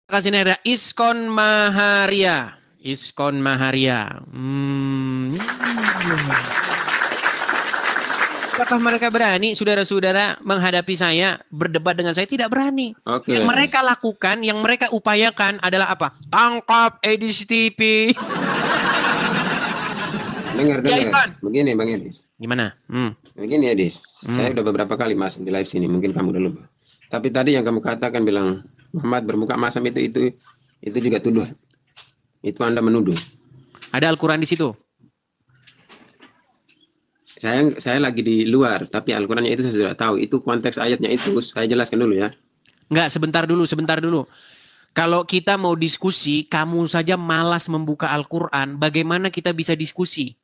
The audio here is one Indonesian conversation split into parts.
Kasih ada Iskon Maharia. Iskon Maharia. Apakah mereka berani, saudara-saudara, menghadapi saya, berdebat dengan saya? Tidak berani. Oke. Yang mereka lakukan, yang mereka upayakan adalah apa? Tangkap Edis TV. Dengar. Isman. Begini Bang Edis. Gimana? Begini Edis. Saya udah beberapa kali masuk di live sini. Mungkin kamu udah lupa. Tapi tadi yang kamu katakan bilang Muhammad bermuka masam itu juga tuduhan. Itu Anda menuduh. Ada Al-Quran di situ. Saya lagi di luar, tapi Al-Qurannya itu saya sudah tahu. Itu konteks ayatnya itu saya jelaskan dulu ya. Enggak, sebentar dulu. Kalau kita mau diskusi, kamu saja malas membuka Al-Quran, bagaimana kita bisa diskusi?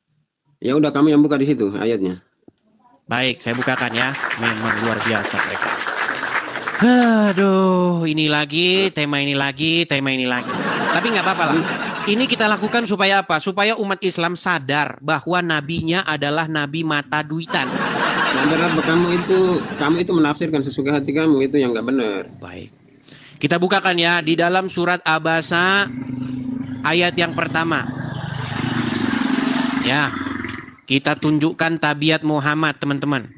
Ya udah, kamu yang buka di situ ayatnya. Baik, saya bukakan ya. Memang luar biasa mereka. Aduh, ini lagi, tema ini lagi. Tapi nggak apa-apa lah. Ini kita lakukan supaya apa? Supaya umat Islam sadar bahwa nabinya adalah nabi mata duitan. Sadar apa? Kamu itu menafsirkan sesuka hati kamu, itu yang nggak benar. Baik. Kita bukakan ya di dalam surat Abasa ayat yang pertama. Ya. Kita tunjukkan tabiat Muhammad, teman-teman.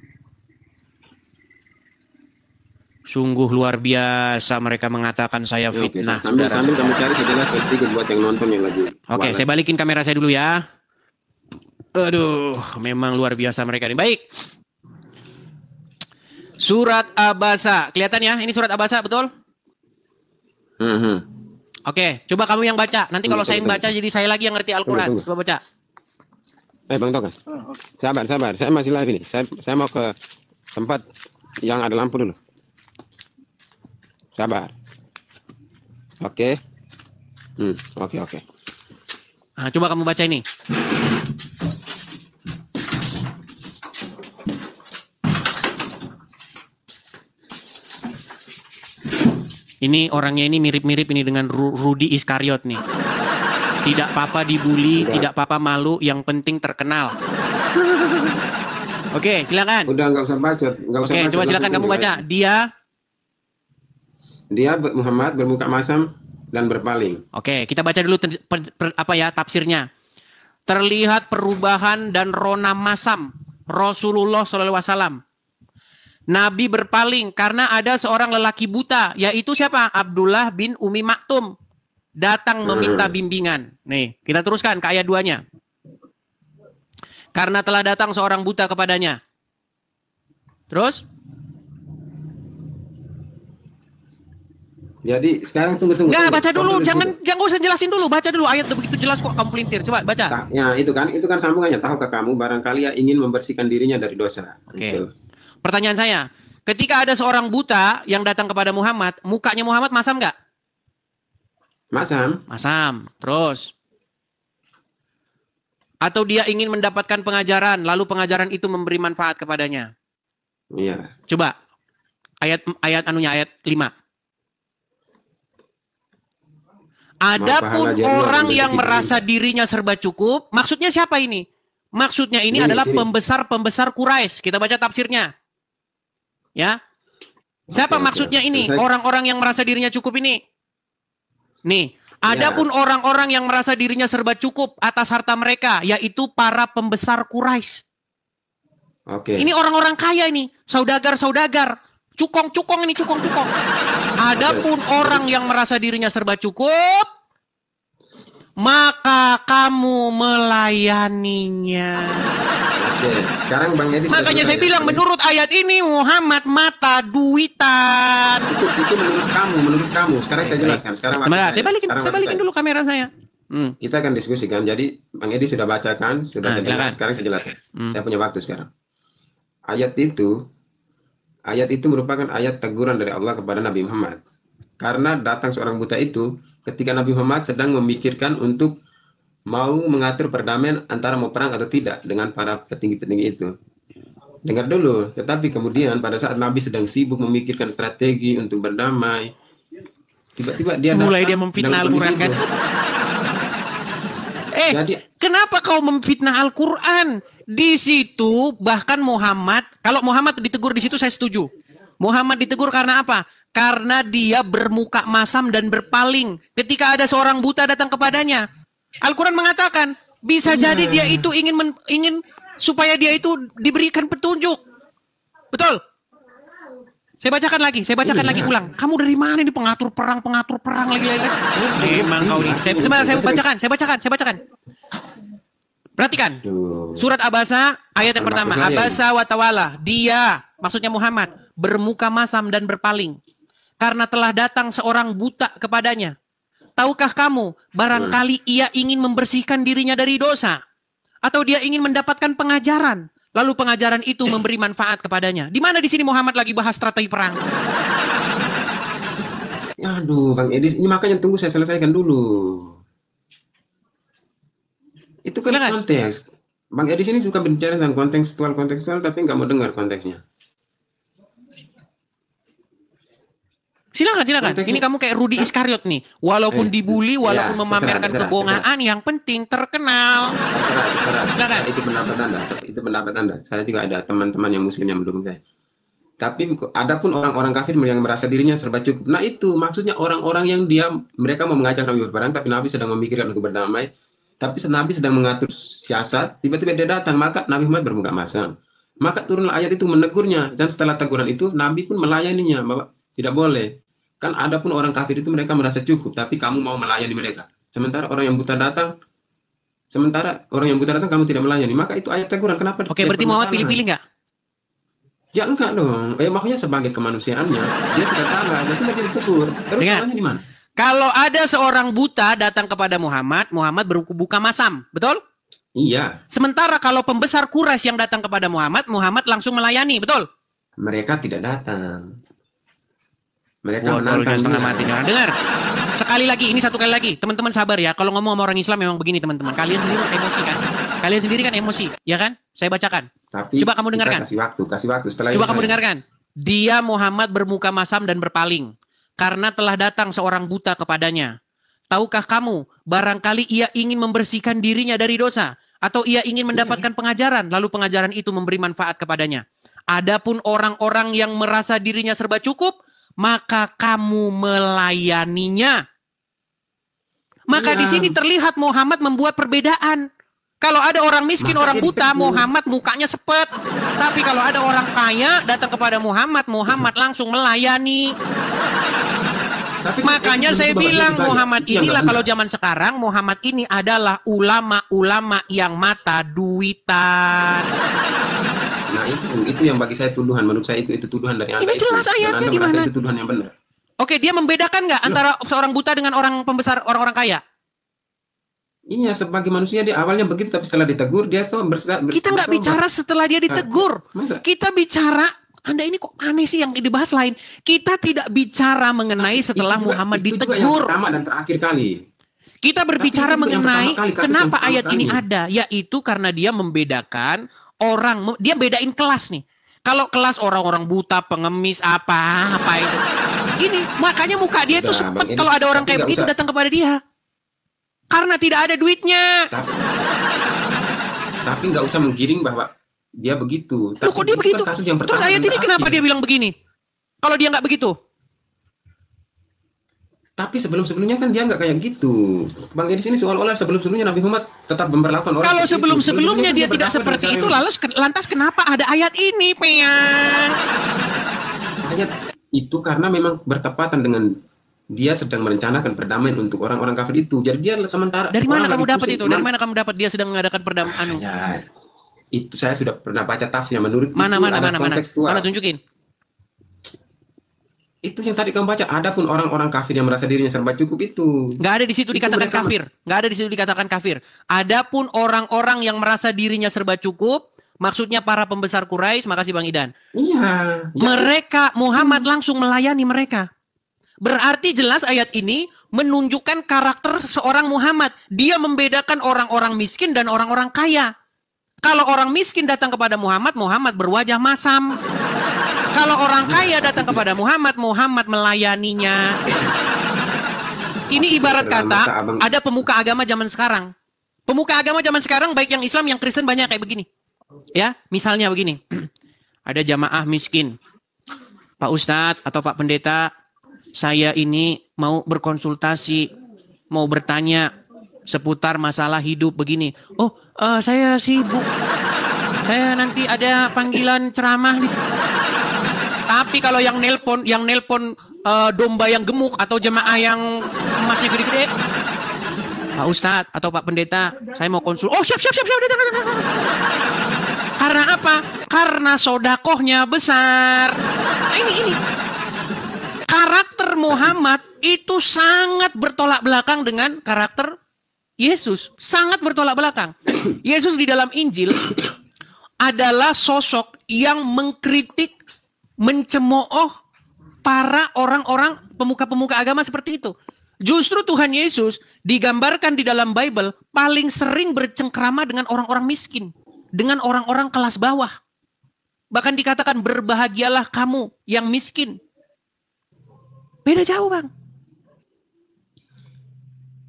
Sungguh luar biasa mereka mengatakan saya fitnah. Oke, sambil kamu cari sejelas sedikit buat yang nonton yang lagi. Oke, saya balikin kamera saya dulu ya. Aduh, memang luar biasa mereka ini. Baik. Surat Abasa. Kelihatan ya? Ini surat Abasa, betul? Oke, coba kamu yang baca. Nanti kalau saya yang baca jadi saya lagi yang ngerti Al-Quran. Coba baca. Bang Tokan. Sabar. Saya masih live ini. Saya mau ke tempat yang ada lampu dulu. Sabar. Oke. Oke. Nah, coba kamu baca ini. Ini orangnya ini mirip-mirip ini dengan Rudi Iskariot nih. Tidak apa-apa dibully, tidak apa-apa malu, yang penting terkenal. Oke, silakan. Udah, nggak usah bacot. Oke, coba silakan kamu baca. Dia Muhammad bermuka masam dan berpaling. Oke, kita baca dulu tafsirnya. Terlihat perubahan dan rona masam Rasulullah SAW. Nabi berpaling karena ada seorang lelaki buta, yaitu siapa? Abdullah bin Umi Maktum. Datang meminta bimbingan. Nih, kita teruskan ke ayat 2-nya. Karena telah datang seorang buta kepadanya. Terus? Jadi sekarang tunggu. Enggak, baca dulu. Jangan usah jelasin dulu. Baca dulu. Ayat begitu jelas kok kamu pelintir. Coba baca. Ya, itu kan sambungannya. Tahukah kamu barangkali ya ingin membersihkan dirinya dari dosa. Oke. Gitu. Pertanyaan saya. Ketika ada seorang buta yang datang kepada Muhammad, mukanya Muhammad masam nggak? Masam. Terus? Atau dia ingin mendapatkan pengajaran, lalu pengajaran itu memberi manfaat kepadanya? Iya. Coba. Ayat 5. Adapun orang yang merasa dirinya serba cukup, maksudnya siapa ini? Maksudnya ini adalah pembesar-pembesar Quraisy. Kita baca tafsirnya. Ya. Siapa maksudnya ini? Orang-orang yang merasa dirinya cukup ini. Nih, adapun orang-orang yang merasa dirinya serba cukup atas harta mereka, yaitu para pembesar Quraisy. Oke. Ini orang-orang kaya ini, saudagar-saudagar. Cukong. Adapun orang yang merasa dirinya serba cukup, maka kamu melayaninya. Oke, sekarang Bang Edi. Makanya saya bilang menurut ayat ini Muhammad mata duitan. Itu menurut kamu. Sekarang saya jelaskan. Saya balikin dulu kamera saya. Kita akan diskusikan. Jadi Bang Edi sudah bacakan, sudah saya jelaskan. Sekarang saya jelaskan. Saya punya waktu sekarang. Ayat itu merupakan ayat teguran dari Allah kepada Nabi Muhammad. Karena datang seorang buta itu ketika Nabi Muhammad sedang memikirkan untuk mau mengatur perdamaian antara mau perang atau tidak dengan para petinggi-petinggi itu. Dengar dulu, tetapi kemudian pada saat Nabi sedang sibuk memikirkan strategi untuk berdamai, tiba-tiba dia memfitnah Al-Quran kan? Kenapa kau memfitnah Al-Quran? Di situ bahkan Muhammad, kalau Muhammad ditegur di situ saya setuju. Muhammad ditegur karena apa? Karena dia bermuka masam dan berpaling ketika ada seorang buta datang kepadanya. Al-Quran mengatakan, bisa jadi dia itu ingin supaya dia itu diberikan petunjuk. Betul? Saya bacakan lagi ulang. Kamu dari mana ini pengatur perang lagi. Memang kau ini. Saya bacakan. Perhatikan. Surat Abasa ayat yang pertama. Abasa wa tawala. Dia, maksudnya Muhammad, bermuka masam dan berpaling karena telah datang seorang buta kepadanya. Tahukah kamu, barangkali ia ingin membersihkan dirinya dari dosa, atau dia ingin mendapatkan pengajaran, lalu pengajaran itu memberi manfaat kepadanya. Di mana di sini Muhammad lagi bahas strategi perang? Aduh, Bang Edi, ini makanya tunggu saya selesaikan dulu. Itu kan konteks. Bang Edi sini suka bicara tentang kontekstual, tapi nggak mau dengar konteksnya. Silakan. Konteksnya. Ini kamu kayak Rudi Iskariot nih. Walaupun dibully, walaupun memamerkan kebohongan, yang penting terkenal. Terserah. Itu pendapat Anda. Saya juga ada teman-teman yang muslim yang mendukung saya. Tapi adapun orang-orang kafir yang merasa dirinya serba cukup. Nah itu maksudnya orang-orang yang mereka mau mengajak Nabi berperang, tapi Nabi sedang memikirkan untuk berdamai. Tapi Nabi sedang mengatur siasat, tiba-tiba dia datang, maka Nabi Muhammad bermuka masam. Maka turunlah ayat itu menegurnya. Dan setelah teguran itu, Nabi pun melayaninya. Bahwa tidak boleh. Kan ada pun orang kafir itu mereka merasa cukup, tapi kamu mau melayani mereka. Sementara orang yang buta datang, kamu tidak melayani. Maka itu ayat teguran. Kenapa? Oke, berarti Muhammad pilih-pilih nggak? Ya enggak dong. Maksudnya sebagai kemanusiaannya, dia sudah salah, dia sudah ditegur. Terus salahnya di mana? Kalau ada seorang buta datang kepada Muhammad, Muhammad berbuka masam, betul? Iya. Sementara kalau pembesar Quraisy yang datang kepada Muhammad, Muhammad langsung melayani, betul? Mereka tidak datang. Mereka menantang setengah mati. Dengar. Satu kali lagi. Teman-teman sabar ya. Kalau ngomong sama orang Islam memang begini, teman-teman. Kalian sendiri kan emosi, ya kan? Saya bacakan. Tapi coba kamu dengarkan. Kasih waktu setelah coba kamu dengarkan. Dia Muhammad bermuka masam dan berpaling karena telah datang seorang buta kepadanya. Tahukah kamu, barangkali ia ingin membersihkan dirinya dari dosa, atau ia ingin mendapatkan pengajaran, lalu pengajaran itu memberi manfaat kepadanya. Adapun orang-orang yang merasa dirinya serba cukup, maka kamu melayaninya. Maka di sini terlihat Muhammad membuat perbedaan. Kalau ada orang miskin, orang buta, Muhammad mukanya sepet. Tapi kalau ada orang kaya datang kepada Muhammad, Muhammad langsung melayani. Makanya saya bilang Muhammad inilah kalau zaman sekarang, Muhammad ini adalah ulama-ulama yang mata duitan. Nah itu yang bagi saya tuduhan. Menurut saya itu tuduhan dari Anda. Ini jelas ayatnya di mana? Itu tuduhan yang benar. Oke, dia membedakan nggak antara seorang buta dengan orang pembesar, orang-orang kaya? Iya, sebagai manusia dia awalnya begitu, tapi setelah ditegur dia tuh kita nggak bicara setelah dia ditegur. Kita bicara, Anda ini kok aneh sih yang dibahas lain. Kita tidak bicara mengenai setelah Muhammad ditegur. Itu yang pertama dan terakhir kali. Kita berbicara mengenai kenapa ayat ini ada, yaitu karena dia membedakan orang, dia bedain kelas nih. Kalau kelas orang-orang buta, pengemis, apa itu. Ini makanya muka dia tuh sepet kalau ada orang kayak begitu datang kepada dia. Karena tidak ada duitnya. Tapi nggak usah menggiring bahwa dia begitu. Loh, kok dia begitu? Terus ayat ini kenapa dia bilang begini? Kalau dia nggak begitu? Tapi sebelum-sebelumnya kan dia nggak kayak gitu. Bang di sini seolah-olah sebelum-sebelumnya Nabi Muhammad tetap memperlakukan orang. Kalau sebelum-sebelumnya dia tidak seperti itu, lantas kenapa ada ayat ini, Peyang? Ayat itu karena memang bertepatan dengan dia sedang merencanakan perdamaian untuk orang-orang kafir itu. Jadi dia sementara. Dari mana kamu dapat itu? Dari mana kamu dapat dia sedang mengadakan perdamaian? Ya, itu saya sudah pernah baca tafsirnya. Menurut mana tunjukin. Itu yang tadi kamu baca. Adapun orang-orang kafir yang merasa dirinya serba cukup itu. Nggak ada di situ dikatakan kafir. Nggak ada di situ dikatakan kafir. Adapun orang-orang yang merasa dirinya serba cukup, maksudnya para pembesar Quraisy. Makasih Bang Idan. Iya. Mereka Muhammad langsung melayani mereka. Berarti jelas ayat ini menunjukkan karakter seorang Muhammad. Dia membedakan orang-orang miskin dan orang-orang kaya. Kalau orang miskin datang kepada Muhammad, Muhammad berwajah masam. Kalau orang kaya datang kepada Muhammad, Muhammad melayaninya. Ini ibarat kata ada pemuka agama zaman sekarang. Pemuka agama zaman sekarang baik yang Islam yang Kristen banyak kayak begini. Ya, misalnya begini. Ada jamaah miskin. Pak Ustadz atau Pak Pendeta, saya ini mau berkonsultasi, mau bertanya seputar masalah hidup begini. Oh, saya sibuk. Saya nanti ada panggilan ceramah di sini. Tapi kalau yang nelpon domba yang gemuk atau jemaah yang masih gede-gede, Pak Ustadz atau Pak Pendeta, saya mau konsul. Oh, siap. Karena apa? Karena sodakohnya besar. Ini. Karakter Muhammad itu sangat bertolak belakang dengan karakter Yesus. Sangat bertolak belakang. Yesus di dalam Injil adalah sosok yang mengkritik, mencemooh para orang-orang pemuka-pemuka agama seperti itu. Justru Tuhan Yesus digambarkan di dalam Bible paling sering bercengkrama dengan orang-orang miskin, dengan orang-orang kelas bawah. Bahkan dikatakan berbahagialah kamu yang miskin. Beda jauh, Bang.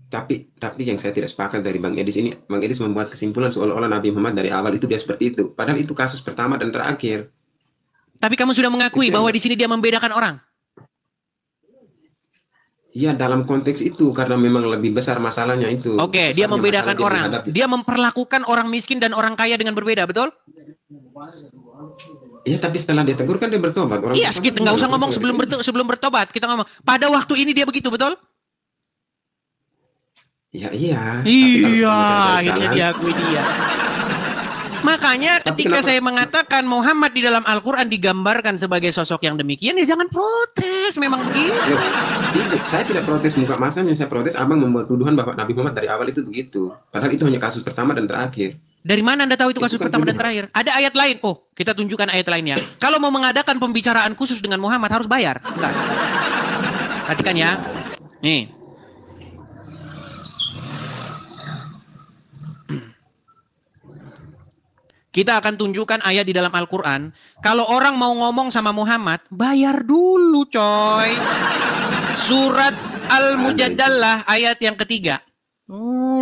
Tapi yang saya tidak sepakat dari Bang Edis ini, Bang Edis membuat kesimpulan seolah-olah Nabi Muhammad dari awal itu dia seperti itu. Padahal itu kasus pertama dan terakhir. Tapi kamu sudah mengakui bahwa di sini dia membedakan orang. Iya, dalam konteks itu karena memang lebih besar masalahnya itu. Oke, dia membedakan orang. Dia memperlakukan orang miskin dan orang kaya dengan berbeda, betul? Iya, tapi setelah dia tegur kan dia bertobat. Iya, kita nggak usah ngomong sebelum bertobat. Kita ngomong pada waktu ini dia begitu, betul? Iya. Iya, akhirnya diakui dia. Makanya ketika saya mengatakan Muhammad di dalam Al-Quran digambarkan sebagai sosok yang demikian, ya jangan protes, memang begitu. Saya tidak protes muka masanya, saya protes abang membuat tuduhan bahwa Nabi Muhammad dari awal itu begitu. Padahal itu hanya kasus pertama dan terakhir. Dari mana Anda tahu itu kasus pertama dan terakhir? Ada ayat lain. Oh, kita tunjukkan ayat lainnya. Kalau mau mengadakan pembicaraan khusus dengan Muhammad harus bayar. Bentar. Perhatikan ya. Nih. Kita akan tunjukkan ayat di dalam Al-Quran. Kalau orang mau ngomong sama Muhammad, bayar dulu coy. Surat Al-Mujadalah ayat yang ketiga.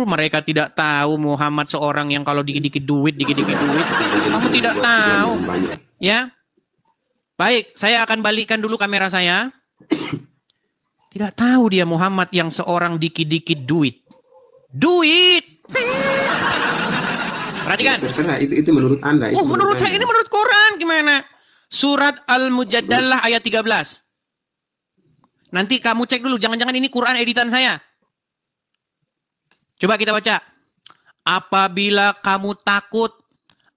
Mereka tidak tahu Muhammad seorang yang kalau dikit-dikit duit. Kamu tidak tahu. Ya. Baik, saya akan balikkan dulu kamera saya. Tidak tahu dia Muhammad yang seorang dikit-dikit duit. Perhatikan. Itu menurut Anda. Itu menurut saya, ini menurut Quran gimana? Surat Al-Mujadalah ayat 13. Nanti kamu cek dulu, jangan-jangan ini Quran editan saya. Coba kita baca. Apabila kamu takut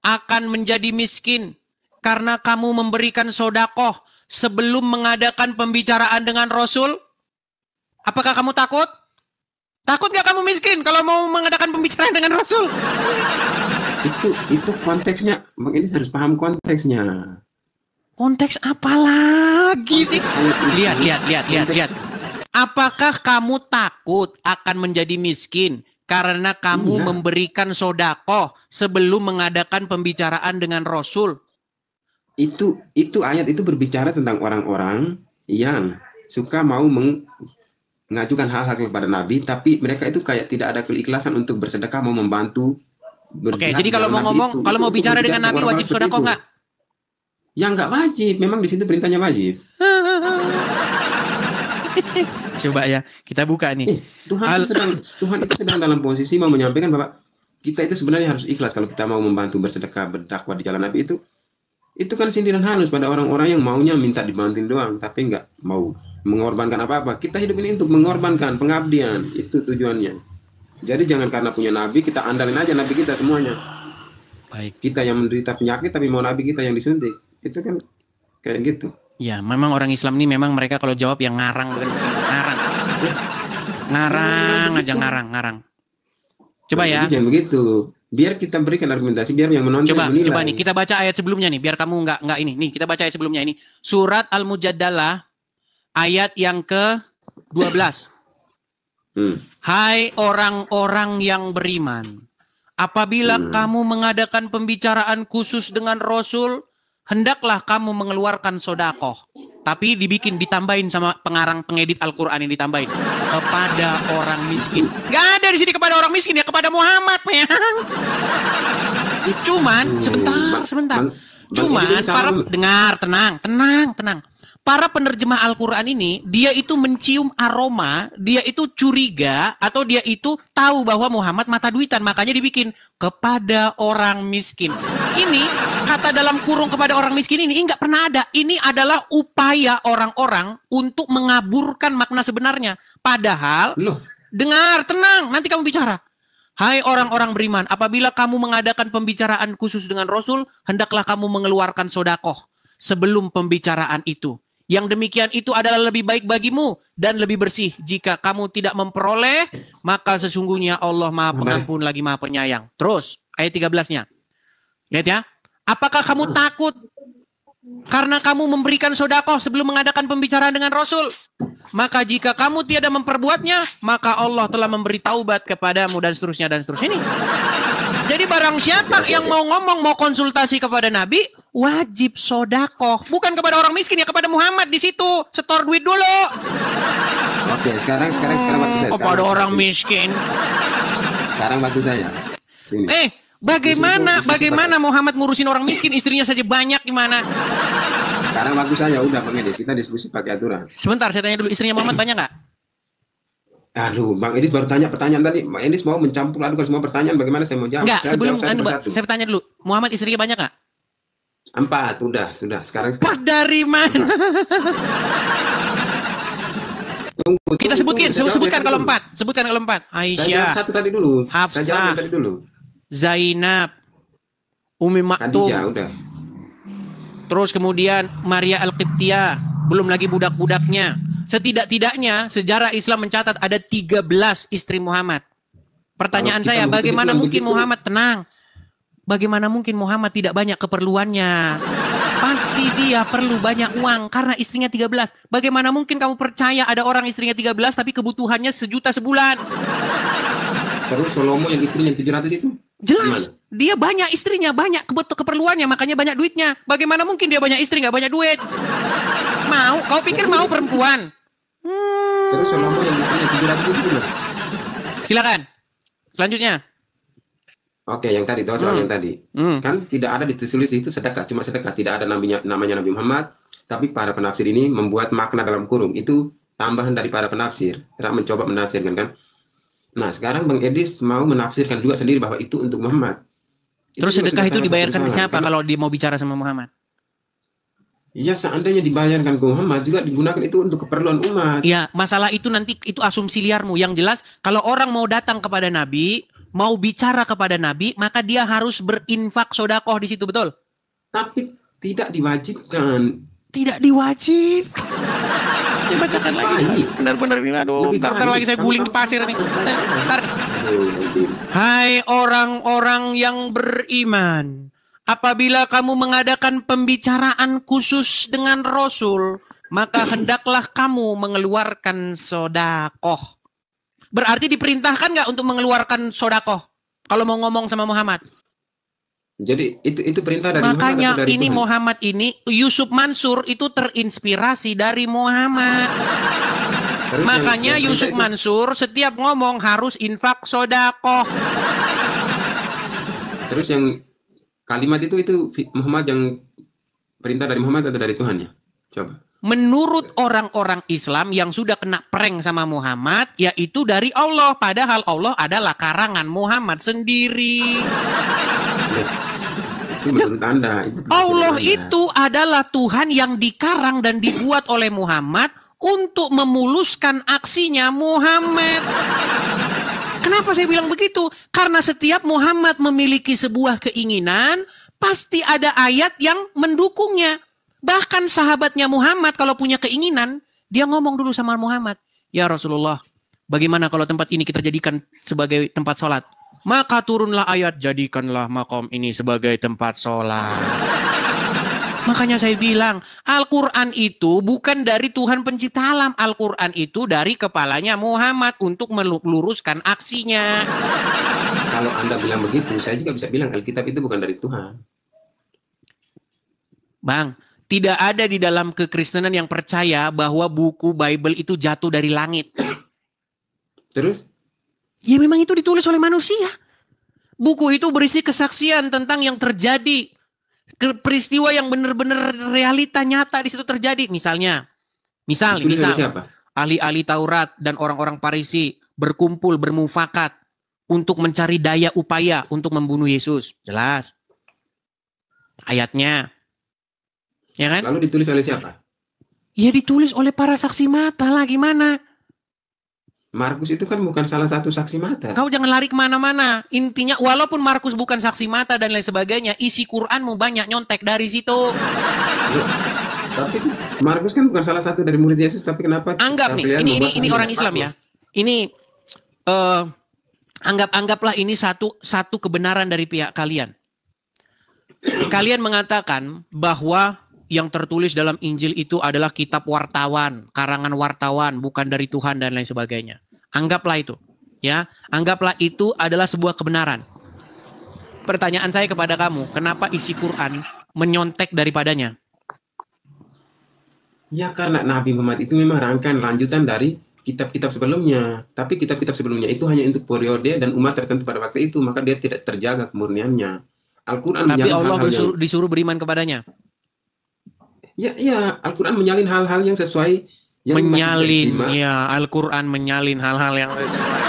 akan menjadi miskin karena kamu memberikan sodakoh sebelum mengadakan pembicaraan dengan Rasul, apakah kamu takut? Takut gak kamu miskin kalau mau mengadakan pembicaraan dengan Rasul? Itu konteksnya, Bang ini harus paham konteksnya. Konteks apa lagi sih? Lihat. Apakah kamu takut akan menjadi miskin karena kamu memberikan sodakoh sebelum mengadakan pembicaraan dengan Rasul? Itu ayat itu berbicara tentang orang-orang yang suka mau mengajukan hal-hal kepada Nabi, tapi mereka itu kayak tidak ada keikhlasan untuk bersedekah, mau membantu. Oke, jadi kalau mau ngomong, kalau mau bicara dengan Nabi wajib sodakoh nggak? Ya nggak wajib, memang di situ perintahnya wajib. Coba ya, kita buka nih. Tuhan itu sedang dalam posisi mau menyampaikan bahwa kita itu sebenarnya harus ikhlas kalau kita mau membantu bersedekah, berdakwah di jalan Nabi itu. Itu kan sindiran halus pada orang-orang yang maunya minta dibantuin doang, tapi nggak mau mengorbankan apa-apa. Kita hidup ini untuk mengorbankan pengabdian, itu tujuannya. Jadi jangan karena punya Nabi, kita andalin aja Nabi kita semuanya. Baik. Kita yang menderita penyakit, tapi mau Nabi kita yang disuntik. Itu kan kayak gitu. Ya, memang orang Islam ini memang mereka kalau jawab yang ngarang. Ngarang. Coba ya. Jadi jangan begitu. Biar kita berikan argumentasi, biar yang menonton menilai. Coba nih, kita baca ayat sebelumnya nih, biar kamu nggak ini. Nih, kita baca ayat sebelumnya ini. Surat Al-Mujadalah, ayat yang ke-12. Hai orang-orang yang beriman, apabila kamu mengadakan pembicaraan khusus dengan Rasul, hendaklah kamu mengeluarkan sodakoh. Tapi ditambahin sama pengedit Al-Quran yang ditambahin. Kepada orang miskin. Gak ada di sini kepada orang miskin, ya kepada Muhammad. Cuman, sebentar. Cuman, dengar, tenang. para penerjemah Al-Quran ini, dia itu mencium aroma, dia itu curiga, atau dia itu tahu bahwa Muhammad mata duitan. Makanya dibikin kepada orang miskin. Ini, kata dalam kurung kepada orang miskin ini nggak pernah ada. Ini adalah upaya orang-orang untuk mengaburkan makna sebenarnya. Padahal, dengar, tenang, nanti kamu bicara. Hai orang-orang beriman, apabila kamu mengadakan pembicaraan khusus dengan Rasul, hendaklah kamu mengeluarkan sodakoh sebelum pembicaraan itu. Yang demikian itu adalah lebih baik bagimu dan lebih bersih. Jika kamu tidak memperoleh, maka sesungguhnya Allah Maha Pengampun lagi Maha Penyayang. Terus, ayat 13-nya. Lihat ya. Apakah kamu takut karena kamu memberikan sodakoh sebelum mengadakan pembicaraan dengan Rasul? Maka jika kamu tiada memperbuatnya, maka Allah telah memberi taubat kepadamu dan seterusnya dan seterusnya. Ini. Jadi barang siapa yang mau ngomong, mau konsultasi kepada Nabi, wajib sodakoh. Bukan kepada orang miskin, ya kepada Muhammad di situ. Setor duit dulu. Oke, sekarang waktu saya. Kepada orang miskin. Sekarang waktu saya. Sini. Bagaimana Muhammad ngurusin orang miskin, istrinya saja banyak gimana? Sekarang waktu saya, udah Bang Edis, kita diskusi pakai aturan. Sebentar, saya tanya dulu, istrinya Muhammad banyak nggak? Aduh, Bang Edis baru tanya pertanyaan tadi. Bang Edis mau mencampur adukan semua pertanyaan, bagaimana saya mau jawab? Enggak, sebelum saya tanya dulu, Muhammad istrinya banyak nggak? 4, sudah. Sekarang. Dari mana? Tunggu, kita sebutkan kalau 4. Sebutkan kalau 4. Aisyah. Satu tadi dulu. Hafsah. Zainab. Umi Maktum. Khadijah, udah. Terus kemudian Maria Al-Qibtiyah. Belum lagi budak-budaknya. Setidak-tidaknya sejarah Islam mencatat ada 13 istri Muhammad. Pertanyaan saya, bagaimana mungkin Muhammad tenang? Bagaimana mungkin Muhammad tidak banyak keperluannya? Pasti dia perlu banyak uang karena istrinya 13. Bagaimana mungkin kamu percaya ada orang istrinya 13 tapi kebutuhannya 1 juta sebulan? Terus Salomo yang istrinya 700 itu? Jelas, dia banyak istrinya, banyak keperluannya, makanya banyak duitnya. Bagaimana mungkin dia banyak istri nggak banyak duit? Mau? Kau pikir mau perempuan? Terus Salomo yang istrinya 700 itu gimana? Silakan. Selanjutnya. Oke, yang tadi, soal yang tadi. Kan tidak ada ditulis itu sedekah, cuma sedekah. Tidak ada namanya Nabi Muhammad, tapi para penafsir ini membuat makna dalam kurung. Itu tambahan dari para penafsir. Mencoba menafsirkan kan. Nah, sekarang Bang Edis mau menafsirkan juga sendiri bahwa itu untuk Muhammad. Terus sedekah itu dibayarkan ke siapa kalau dia mau bicara sama Muhammad? Iya, seandainya dibayarkan ke Muhammad juga digunakan itu untuk keperluan umat. Iya, masalah itu nanti itu asumsi liarmu. Yang jelas kalau orang mau datang kepada Nabi, mau bicara kepada Nabi, maka dia harus berinfak sodakoh di situ, betul? Tapi tidak diwajibkan. Tidak diwajibkan. Bacakan lagi. Benar-benar ini, aduh. Ntar lagi saya guling di pasir nih. Ntar. Hai orang-orang yang beriman, apabila kamu mengadakan pembicaraan khusus dengan Rasul, maka hendaklah kamu mengeluarkan sodakoh. Berarti diperintahkan nggak untuk mengeluarkan sodakoh kalau mau ngomong sama Muhammad? Jadi itu perintah dari makanya Muhammad. Makanya ini Tuhan? Muhammad ini Yusuf Mansur itu terinspirasi dari Muhammad. Makanya Yusuf Mansur setiap ngomong harus infak sodakoh. Terus yang kalimat itu Muhammad yang perintah dari Muhammad atau dari Tuhan ya? Coba. Menurut orang-orang Islam yang sudah kena prank sama Muhammad, yaitu dari Allah. Padahal Allah adalah karangan Muhammad sendiri. Itu menurut Anda. Allah itu adalah Tuhan yang dikarang dan dibuat oleh Muhammad untuk memuluskan aksinya Muhammad. Kenapa saya bilang begitu? Karena setiap Muhammad memiliki sebuah keinginan, pasti ada ayat yang mendukungnya. Bahkan sahabatnya Muhammad kalau punya keinginan, dia ngomong dulu sama Muhammad, "Ya Rasulullah, bagaimana kalau tempat ini kita jadikan sebagai tempat sholat?" Maka turunlah ayat, "Jadikanlah makom ini sebagai tempat sholat." Makanya saya bilang, Al-Quran itu bukan dari Tuhan pencipta alam. Al-Quran itu dari kepalanya Muhammad untuk meluruskan aksinya. Kalau Anda bilang begitu, saya juga bisa bilang Alkitab itu bukan dari Tuhan. Bang, tidak ada di dalam kekristenan yang percaya bahwa buku Bible itu jatuh dari langit. Terus? Ya memang itu ditulis oleh manusia. Buku itu berisi kesaksian tentang yang terjadi. Peristiwa yang benar-benar realita nyata di situ terjadi. Misalnya, Misal, ahli-ahli Taurat dan orang-orang Farisi berkumpul, bermufakat untuk mencari daya upaya untuk membunuh Yesus. Jelas. Ayatnya. Ya kan? Lalu ditulis oleh siapa? Ya ditulis oleh para saksi mata lah, gimana? Markus itu kan bukan salah satu saksi mata. Kau jangan lari kemana-mana. Intinya, walaupun Markus bukan saksi mata dan lain sebagainya, isi Quranmu banyak nyontek dari situ. Tapi Markus kan bukan salah satu dari murid Yesus, tapi kenapa? Anggap nih, ini orang Islam ya. Ini anggaplah ini satu kebenaran dari pihak kalian. Kalian mengatakan bahwa yang tertulis dalam Injil itu adalah kitab wartawan, karangan wartawan, bukan dari Tuhan dan lain sebagainya. Anggaplah itu, ya. Anggaplah itu adalah sebuah kebenaran. Pertanyaan saya kepada kamu, kenapa isi Quran menyontek daripadanya? Ya karena Nabi Muhammad itu memang rangkaian lanjutan dari kitab-kitab sebelumnya. Tapi kitab-kitab sebelumnya itu hanya untuk periode dan umat tertentu pada waktu itu, maka dia tidak terjaga kemurniannya. Al-Quran tapi Allah disuruh beriman kepadanya. Ya, Al-Quran menyalin hal-hal yang sesuai. Al-Quran menyalin hal-hal yang sesuai.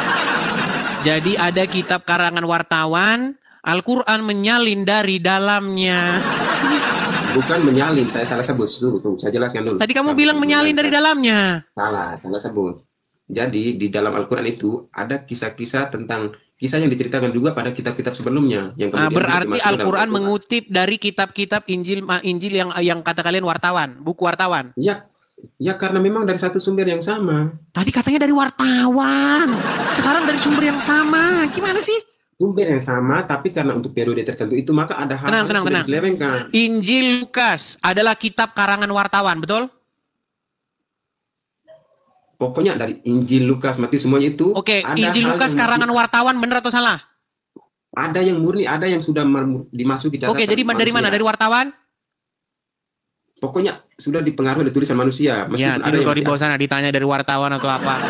Jadi ada kitab karangan wartawan, Al-Quran menyalin dari dalamnya. Bukan menyalin, saya salah sebut. Tunggu, saya jelaskan dulu. Tadi kamu bilang menyalin dari dalamnya. Salah sebut. Jadi di dalam Al-Quran itu ada kisah-kisah tentang kisah yang diceritakan juga pada kitab-kitab sebelumnya. Yang berarti Al-Quran mengutip dari kitab-kitab Injil yang kata kalian wartawan, buku wartawan. Ya karena memang dari satu sumber yang sama. Tadi katanya dari wartawan, sekarang dari sumber yang sama. Gimana sih? Sumber yang sama, tapi karena untuk periode tertentu itu maka ada hal yang sudah diselewengkan. Injil Lukas adalah kitab karangan wartawan, betul? Pokoknya dari Injil, Lukas, Matius semuanya itu. Oke, Injil, Lukas, karangan wartawan, benar atau salah? Ada yang murni, ada yang sudah dimasuki catatan. Oke, jadi dari mana? Dari wartawan? Pokoknya sudah dipengaruhi oleh tulisan manusia. Meskipun ada yang di bawah sana ditanya dari wartawan atau apa.